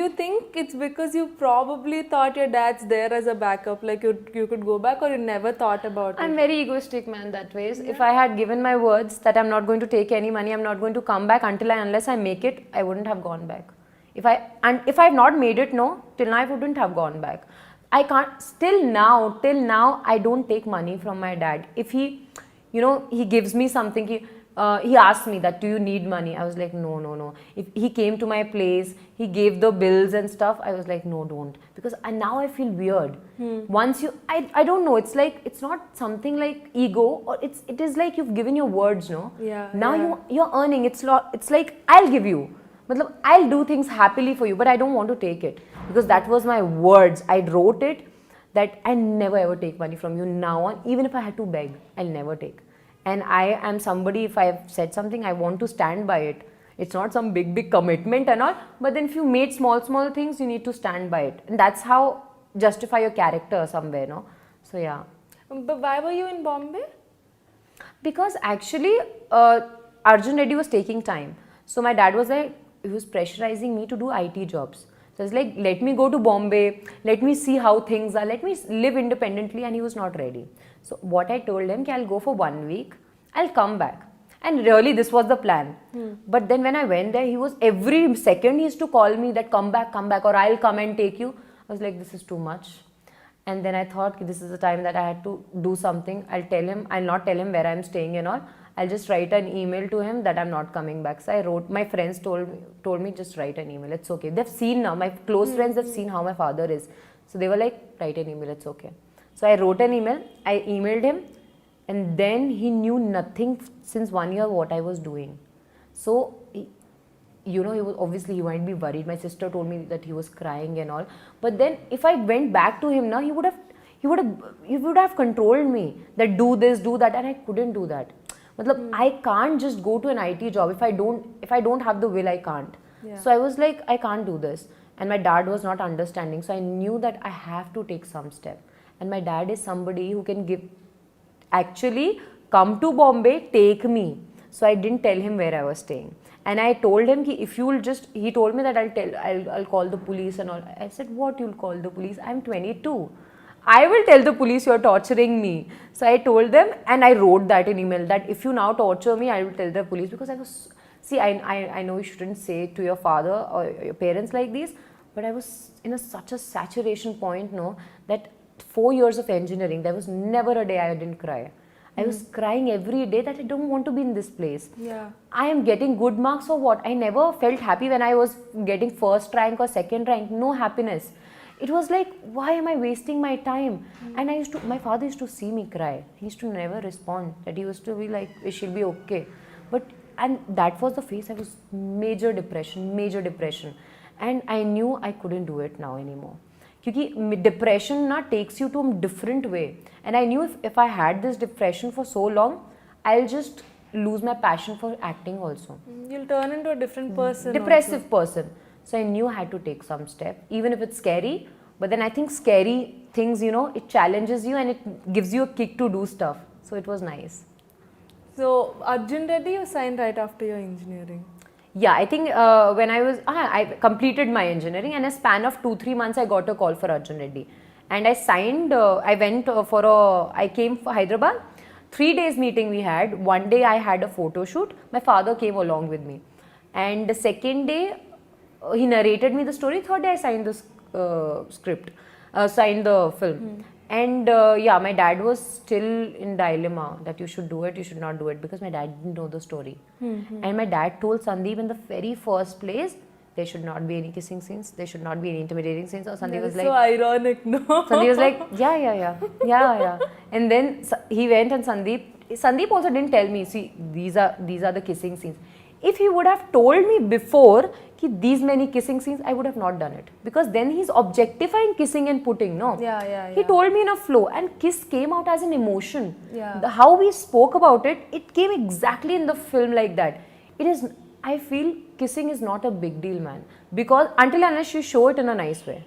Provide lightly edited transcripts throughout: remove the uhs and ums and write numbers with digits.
you think it's because you probably thought your dad's there as a backup, like you could go back, or you never thought about it? I'm very egoistic, man, that way. Yeah. If I had given my words that I'm not going to take any money, I'm not going to come back unless I make it, I wouldn't have gone back. If I've not made it, no, till now I wouldn't have gone back. I can't, till now, I don't take money from my dad. If he, he gives me something, he asked me that, do you need money? I was like, no. If he came to my place, he gave the bills and stuff, I was like, no, don't. Because now I feel weird. Once I don't know, it's like, it's not something like ego, or it is like you've given your words, no? Yeah. Now you're earning, it's like, I'll give you. I'll do things happily for you, but I don't want to take it. Because that was my words. I wrote it that I never ever take money from you now on. Even if I had to beg, I'll never take. And I am somebody, if I've said something, I want to stand by it. It's not some big commitment and all. But then if you made small things, you need to stand by it. And that's how justify your character somewhere, no? So yeah. But why were you in Bombay? Because actually, Arjun Reddy was taking time. So my dad was like, he was pressurizing me to do IT jobs. So it's like, let me go to Bombay, let me see how things are, let me live independently, and he was not ready. So what I told him, I'll go for 1 week, I'll come back. And really this was the plan. But then when I went there, he was, every second he used to call me that come back, or I'll come and take you. I was like, this is too much. And then I thought, this is the time that I had to do something. I'll not tell him where I'm staying and all. I'll just write an email to him that I'm not coming back. So I wrote, my friends told me just write an email, it's okay. They've seen now, my close friends have seen how my father is. So they were like, write an email, it's okay. So I wrote an email, I emailed him, and then he knew nothing since 1 year what I was doing. So, he was obviously, he might be worried. My sister told me that he was crying and all. But then if I went back to him now, he would have controlled me that do this, do that, and I couldn't do that. I can't just go to an IT job. If I don't have the will, I can't. Yeah. So I was like, I can't do this. And my dad was not understanding. So I knew that I have to take some step. And my dad is somebody who can actually come to Bombay, take me. So I didn't tell him where I was staying. And I told him, if you'll just, he told me that I'll call the police and all. I said, what, you'll call the police? I'm 22. I will tell the police you're torturing me. So I told them, and I wrote that in email, that if you now torture me, I will tell the police. Because I was, I know you shouldn't say to your father or your parents like this, but I was in such a saturation point, no, that 4 years of engineering, there was never a day I didn't cry. I was crying every day that I don't want to be in this place. Yeah. I am getting good marks or what? I never felt happy when I was getting first rank or second rank. No happiness. It was like, why am I wasting my time? And my father used to see me cry. He used to never respond. That he used to be like, she'll be okay. And that was the phase. I was major depression. And I knew I couldn't do it now anymore. Because depression takes you to a different way. And I knew if I had this depression for so long, I'll just lose my passion for acting also. You'll turn into a different person. Depressive person. So I knew I had to take some step, even if it's scary. But then I think scary things, it challenges you and it gives you a kick to do stuff. So it was nice. So Arjun Reddy, you signed right after your engineering? Yeah, I think when I completed my engineering, and in a span of 2-3 months, I got a call for Arjun Reddy. And I signed, I came for Hyderabad. 3 days meeting we had. One day I had a photo shoot. My father came along with me. And the second day, he narrated me the story. Third day I signed the script, signed the film. And my dad was still in dilemma that you should do it, you should not do it, because my dad didn't know the story. And my dad told Sandeep in the very first place, there should not be any kissing scenes, there should not be any intimidating scenes. So Sandeep was like, so ironic, no? Sandeep was like, yeah. And then he went, and Sandeep also didn't tell me, see, these are the kissing scenes. If he would have told me before these many kissing scenes, I would have not done it. Because then he's objectifying kissing and putting, no? Yeah. He told me in a flow, and kiss came out as an emotion. Yeah. How we spoke about it, it came exactly in the film like that. It is I feel kissing is not a big deal, man. Because until and unless you show it in a nice way.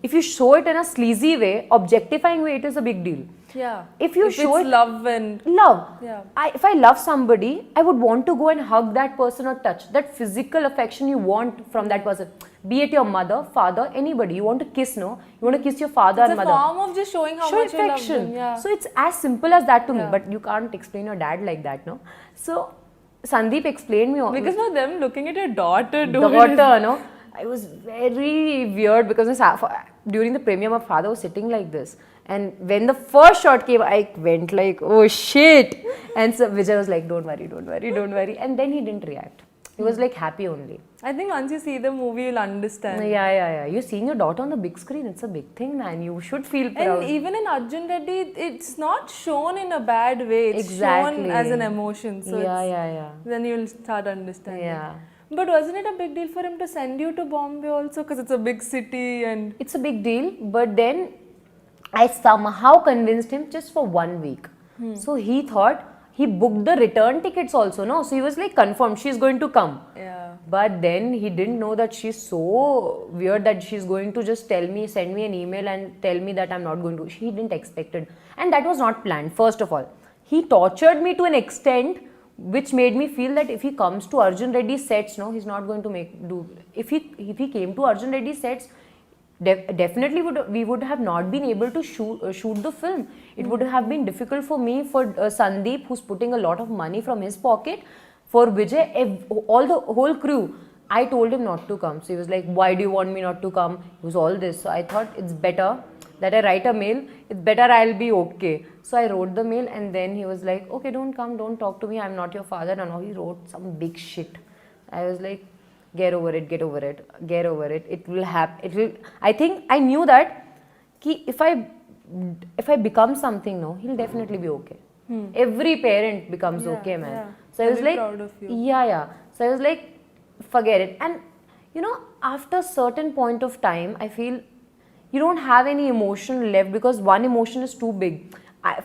If you show it in a sleazy way, objectifying way, it is a big deal. Yeah. If you show it's it love and love, yeah. if I love somebody, I would want to go and hug that person or touch that physical affection you want from that person. Be it your mother, father, anybody. You want to kiss, no? You want to kiss your father It's and a mother. form of just showing how Show much you love affection. them. Yeah. So it's as simple as that to me. Yeah. But you can't explain your dad like that, no? So Sandeep explained me. Because for them, looking at your daughter doing Daughter, no? I was very weird because during the premiere, my father was sitting like this. And when the first shot came, I went like, oh shit. And so Vijay was like, don't worry, don't worry, don't worry. And then he didn't react. He was like happy only. I think once you see the movie, you'll understand. Yeah. You're seeing your daughter on the big screen. It's a big thing, man. You should feel proud. And even in Arjun Reddy, it's not shown in a bad way. It's Exactly. shown as an emotion. So Yeah. then you'll start understanding. Yeah. But wasn't it a big deal for him to send you to Bombay also? Because it's a big city and... It's a big deal. But then I somehow convinced him just for 1 week. So he thought, he booked the return tickets also, no? So he was like confirmed, she's going to come. Yeah. But then he didn't know that she's so weird that she's going to just tell me, send me an email and tell me that I'm not going to. He didn't expect it. And that was not planned, first of all. He tortured me to an extent which made me feel that if he comes to Arjun Reddy's sets, no, he's not going to do. If he came to Arjun Reddy's sets, definitely we would have not been able to shoot the film. It would have been difficult for me, for Sandeep, who's putting a lot of money from his pocket, for Vijay, all the whole crew. I told him not to come. So he was like, why do you want me not to come? It was all this. So I thought it's better that I write a mail. It's better I'll be okay. So I wrote the mail and then he was like, okay, don't come, don't talk to me. I'm not your father. And now he wrote some big shit. I was like, get over it. It will happen. I think I knew that if I become something, no, he'll definitely be okay. Every parent becomes okay, man. Yeah. So I was like, proud of you. yeah. So I was like, forget it. And after a certain point of time, I feel you don't have any emotion left because one emotion is too big.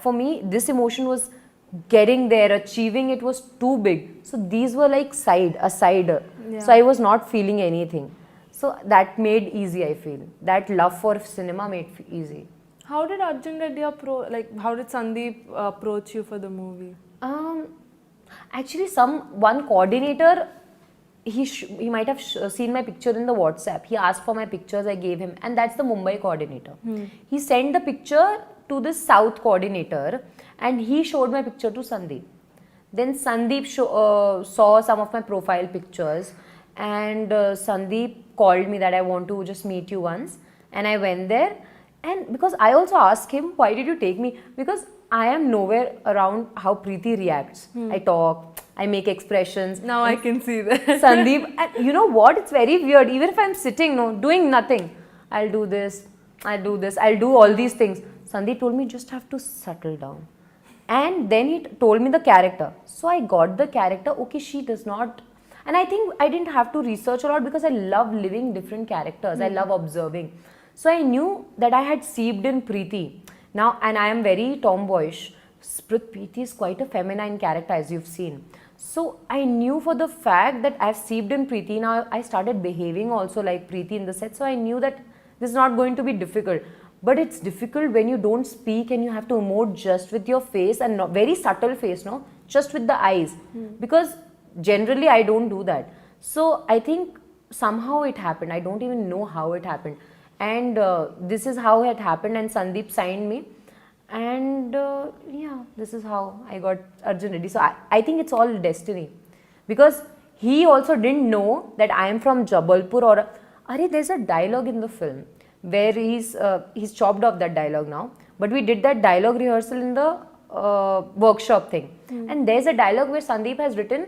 For me, this emotion was getting there, achieving it was too big. So these were like aside. Yeah. So I was not feeling anything. So that made easy, I feel. That love for cinema made easy. How did Arjun Reddy how did Sandeep approach you for the movie? Actually, one coordinator, he might have seen my picture in the WhatsApp. He asked for my pictures, I gave him, and that's the Mumbai coordinator. He sent the picture to the South coordinator and he showed my picture to Sandeep. Then Sandeep saw some of my profile pictures and Sandeep called me that I want to just meet you once, and I went there. And because I also asked him, why did you take me? Because I am nowhere around how Preeti reacts. I talk, I make expressions. Now I can see that. Sandeep, and you know what? It's very weird. Even if I'm sitting, doing nothing, I'll do this, I'll do all these things. Sandeep told me, just have to settle down. And then he told me the character. So I got the character. Okay, she does not. And I think I didn't have to research a lot because I love living different characters. I love observing. So I knew that I had seeped in Preeti. Now, and I am very tomboyish. Preeti is quite a feminine character, as you've seen. So I knew for the fact that I've seeped in Preeti. Now I started behaving also like Preeti in the set. So I knew that this is not going to be difficult. But it's difficult when you don't speak and you have to emote just with your face and not very subtle face, just with the eyes. Because generally I don't do that. So I think somehow it happened. I don't even know how it happened. And this is how it happened, and Sandeep signed me. And this is how I got Arjun Reddy. So I think it's all destiny. Because he also didn't know that I am from Jabalpur there's a dialogue in the film where he's chopped off that dialogue now. But we did that dialogue rehearsal in the workshop thing. And there's a dialogue where Sandeep has written,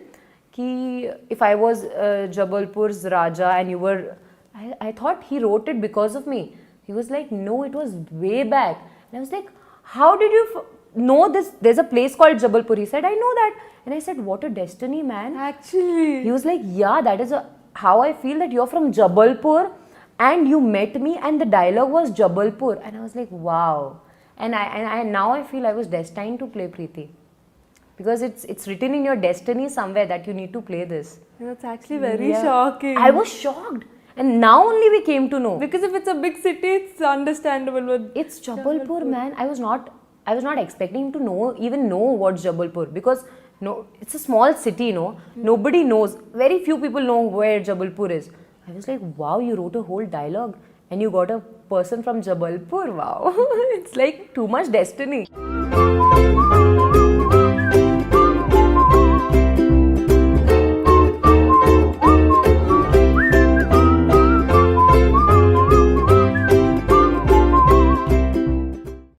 if I was Jabalpur's Raja and you were... I thought he wrote it because of me. He was like, no, it was way back. And I was like, how did you know this? There's a place called Jabalpur. He said, I know that. And I said, what a destiny, man. Actually. He was like, yeah, that is how I feel that you're from Jabalpur and you met me and the dialogue was Jabalpur. And I was like, wow. And now I feel I was destined to play Preeti. because it's written in your destiny somewhere that you need to play this. That's actually very shocking. I was shocked, and now only we came to know. Because if it's a big city, it's understandable. But It's Jabalpur, man. I was not expecting to even know what's Jabalpur, because no, it's a small city, nobody knows. Very few people know where Jabalpur is. I was like, wow, you wrote a whole dialogue and you got a person from Jabalpur. Wow, it's like too much destiny.